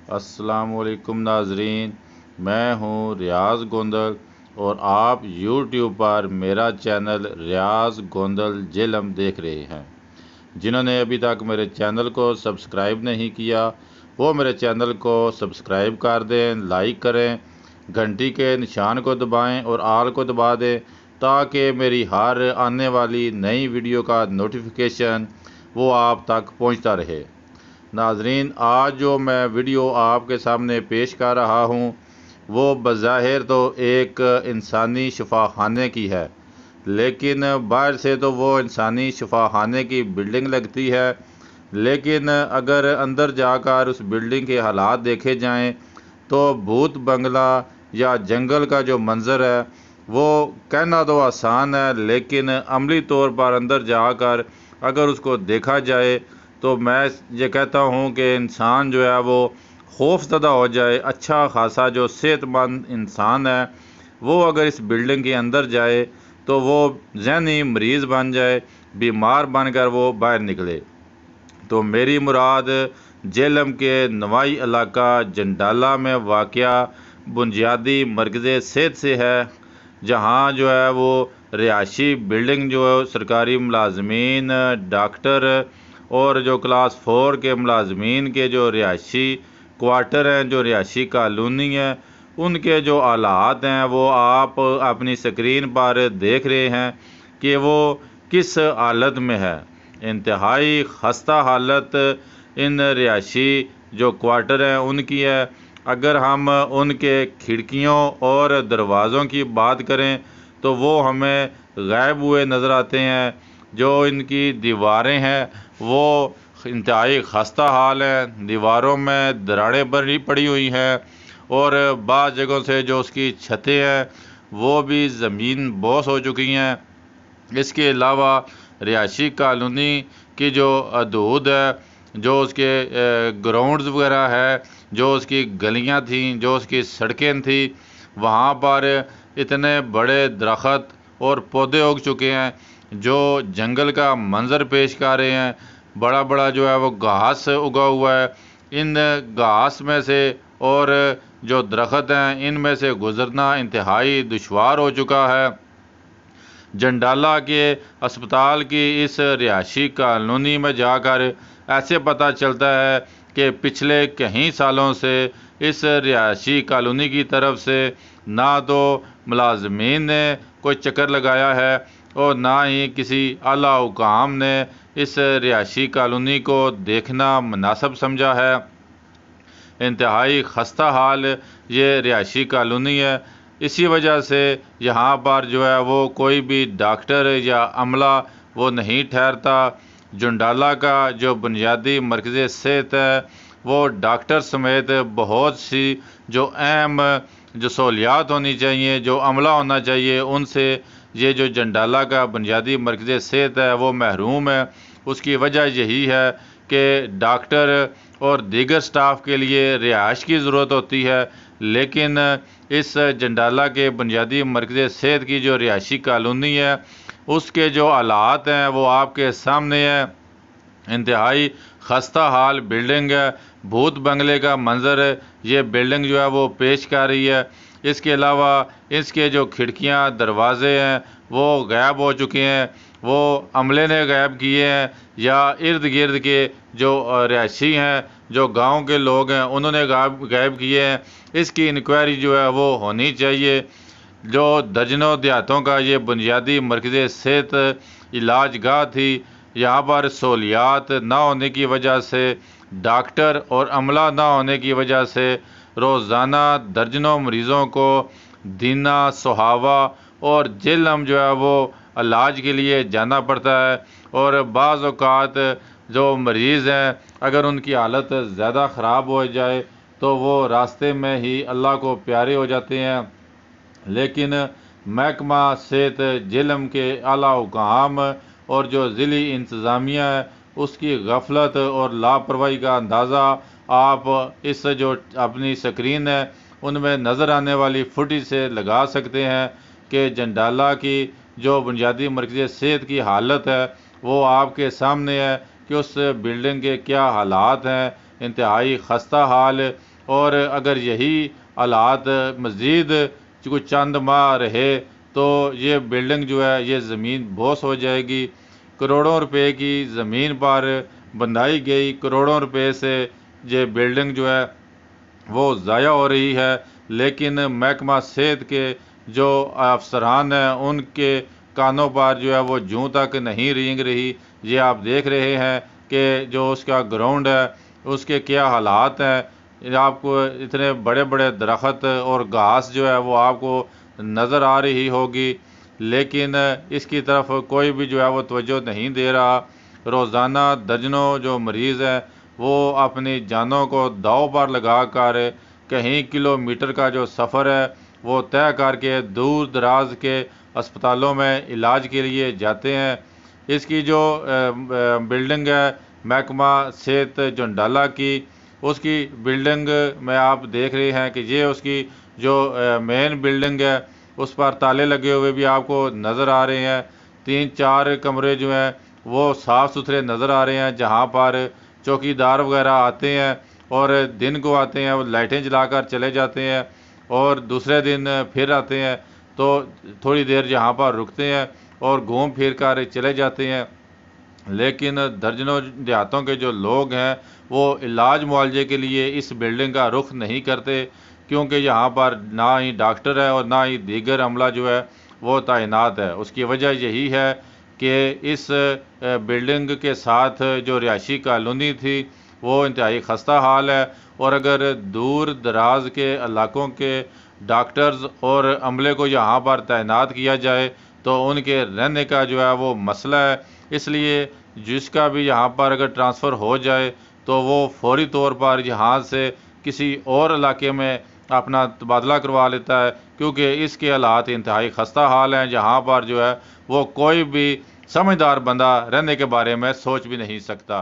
अस्सलामुअलैकुम नाजरीन, मैं हूँ रियाज़ गोंदल और आप यूट्यूब पर मेरा चैनल रियाज़ गोंदल जेलम देख रहे हैं। जिन्होंने अभी तक मेरे चैनल को सब्सक्राइब नहीं किया वो मेरे चैनल को सब्सक्राइब कर दें, लाइक करें, घंटी के निशान को दबाएं और आल को दबा दें ताकि मेरी हर आने वाली नई वीडियो का नोटिफिकेशन वो आप तक पहुंचता रहे। नाजरीन, आज जो मैं वीडियो आपके सामने पेश कर रहा हूँ वो बज़ाहिर तो एक इंसानी शफाखाने की है, लेकिन बाहर से तो वो इंसानी शफाखाने की बिल्डिंग लगती है। लेकिन अगर अंदर जाकर उस बिल्डिंग के हालात देखे जाएं तो भूत बंगला या जंगल का जो मंज़र है वो कहना तो आसान है, लेकिन अमली तौर पर अंदर जाकर अगर उसको देखा जाए तो मैं ये कहता हूँ कि इंसान जो है वो खौफज़दा हो जाए। अच्छा खासा जो सेहतमंद इंसान है वो अगर इस बिल्डिंग के अंदर जाए तो वो ज़हनी मरीज़ बन जाए, बीमार बनकर वो बाहर निकले। तो मेरी मुराद जेलम के नवाई इलाका जंडाला में वाक़या बुनियादी मरकज़ सेहत से है, जहाँ जो है वो रिहायशी बिल्डिंग जो है सरकारी मुलाजमीन, डॉक्टर और जो क्लास 4 के मुलाजमीन के जो रिहायशी क्वार्टर हैं, जो रिहायशी कॉलोनी है, उनके जो हालात हैं वो आप अपनी स्क्रीन पर देख रहे हैं कि वो किस हालत में है। इंतहाई खस्ता हालत इन रिहायशी जो क्वार्टर हैं उनकी है। अगर हम उनके खिड़कियों और दरवाज़ों की बात करें तो वो हमें गायब हुए नज़र आते हैं। जो इनकी दीवारें हैं वो इंतहाई खस्ता हाल है, दीवारों में दरारें पड़ी हुई हैं और बाज़ जगहों से जो उसकी छतें हैं वो भी ज़मीन बोस हो चुकी हैं। इसके अलावा रिहायशी कॉलोनी की जो हदूद है, जो उसके ग्राउंड्स वगैरह है, जो उसकी गलियां थीं, जो उसकी सड़कें थी, वहाँ पर इतने बड़े दरख्त और पौधे उग चुके हैं जो जंगल का मंजर पेश कर रहे हैं। बड़ा बड़ा जो है वो घास उगा हुआ है। इन घास में से और जो दरख्त हैं इनमें से गुजरना इंतहाई दुश्वार हो चुका है। जंडाला के अस्पताल की इस रिहायशी कॉलोनी में जाकर ऐसे पता चलता है कि पिछले कई सालों से इस रिहायशी कॉलोनी की तरफ से ना तो मुलाजमीन ने कोई चक्कर लगाया है और ना ही किसी आला हुकाम ने इस रिहायशी कॉलोनी को देखना मुनासिब समझा है। इंतहाई खस्ता हाल ये रिहायशी कॉलोनी है। इसी वजह से यहाँ पर जो है वो कोई भी डॉक्टर या अमला वो नहीं ठहरता। जंडाला का जो बुनियादी मरकज़ सेहत है वो डॉक्टर समेत बहुत सी जो अहम जो सहूलियात होनी चाहिए, जो अमला होना चाहिए, उनसे ये जो जंडाला का बुनियादी मरकज़ सेहत है वो महरूम है। उसकी वजह यही है कि डॉक्टर और दीगर स्टाफ के लिए रिहाइश की ज़रूरत होती है, लेकिन इस जंडाला के बुनियादी मरकज़ सेहत की जो रिहायशी कॉलोनी है उसके जो हालात हैं वो आपके सामने है। इंतहाई खस्ता हाल बिल्डिंग है, भूत बंगले का मंजर है ये बिल्डिंग जो है वो पेश कर रही है। इसके अलावा इसके जो खिड़कियां दरवाजे हैं वो गायब हो चुके हैं, वो अमले ने गायब किए हैं या इर्द गिर्द के जो रिहायशी हैं, जो गांव के लोग हैं, उन्होंने गायब किए हैं। इसकी इंक्वायरी जो है वो होनी चाहिए। जो दर्जनों देहातों का ये बुनियादी मरकज़ सेहत इलाज गाह थी, यहाँ पर सहूलियात ना होने की वजह से, डॉक्टर और अमला ना होने की वजह से रोज़ाना दर्जनों मरीज़ों को दीना, सुहावा और जेलम जो है वो इलाज के लिए जाना पड़ता है। और बाज़ औक़ात जो मरीज़ हैं अगर उनकी हालत ज़्यादा ख़राब हो जाए तो वो रास्ते में ही अल्लाह को प्यारे हो जाते हैं। लेकिन महकमा सेहत जेलम के आला हुकाम और जो ज़िली इंतज़ामिया है उसकी गफलत और लापरवाही का अंदाज़ा आप इस जो अपनी स्क्रीन है उनमें नज़र आने वाली फुटेज से लगा सकते हैं कि जंडाला की जो बुनियादी मरकज़ सेहत की हालत है वो आपके सामने है कि उस बिल्डिंग के क्या हालात हैं। इंतहाई खस्ता हाल और अगर यही हालात मज़ीद कुछ चंद माह रहे तो ये बिल्डिंग जो है ये ज़मीन बोस हो जाएगी। करोड़ों रुपए की ज़मीन पर बनाई गई, करोड़ों रुपए से ये बिल्डिंग जो है वो ज़ाया हो रही है, लेकिन महकमा सेहत के जो अफसरान हैं उनके कानों पर जो है वो जूं तक नहीं रेंग रही। ये आप देख रहे हैं कि जो उसका ग्राउंड है उसके क्या हालात हैं। आपको इतने बड़े बड़े दरख्त और घास जो है वो आपको नज़र आ रही होगी, लेकिन इसकी तरफ कोई भी जो है वो तवज्जो नहीं दे रहा। रोज़ाना दर्जनों जो मरीज़ हैं वो अपनी जानों को दांव पर लगा कर कहीं किलोमीटर का जो सफ़र है वो तय करके दूर दराज के अस्पतालों में इलाज के लिए जाते हैं। इसकी जो बिल्डिंग है महकमा सेहत जंडाला की, उसकी बिल्डिंग में आप देख रहे हैं कि ये उसकी जो मेन बिल्डिंग है उस पर ताले लगे हुए भी आपको नज़र आ रहे हैं। 3-4 कमरे जो हैं वो साफ़ सुथरे नज़र आ रहे हैं, जहाँ पर चौकीदार वगैरह आते हैं और दिन को आते हैं, वो लाइटें जलाकर चले जाते हैं और दूसरे दिन फिर आते हैं, तो थोड़ी देर यहाँ पर रुकते हैं और घूम फिर कर चले जाते हैं। लेकिन दर्जनों देहातों के जो लोग हैं वो इलाज मुआवजे के लिए इस बिल्डिंग का रुख नहीं करते, क्योंकि यहाँ पर ना ही डॉक्टर है और ना ही दीगर अमला जो है वो तैनात है। उसकी वजह यही है कि इस बिल्डिंग के साथ जो रिहायशी कॉलोनी थी वो इंतहाई खस्ता हाल है, और अगर दूर दराज के इलाकों के डॉक्टर्स और अमले को यहाँ पर तैनात किया जाए तो उनके रहने का जो है वो मसला है। इसलिए जिसका भी यहाँ पर अगर ट्रांसफ़र हो जाए तो वो फौरी तौर पर यहाँ से किसी और इलाके में अपना तबादला करवा लेता है, क्योंकि इसके हालात इंतहाई खस्ता हाल हैं, जहाँ पर जो है वो कोई भी समझदार बंदा रहने के बारे में सोच भी नहीं सकता।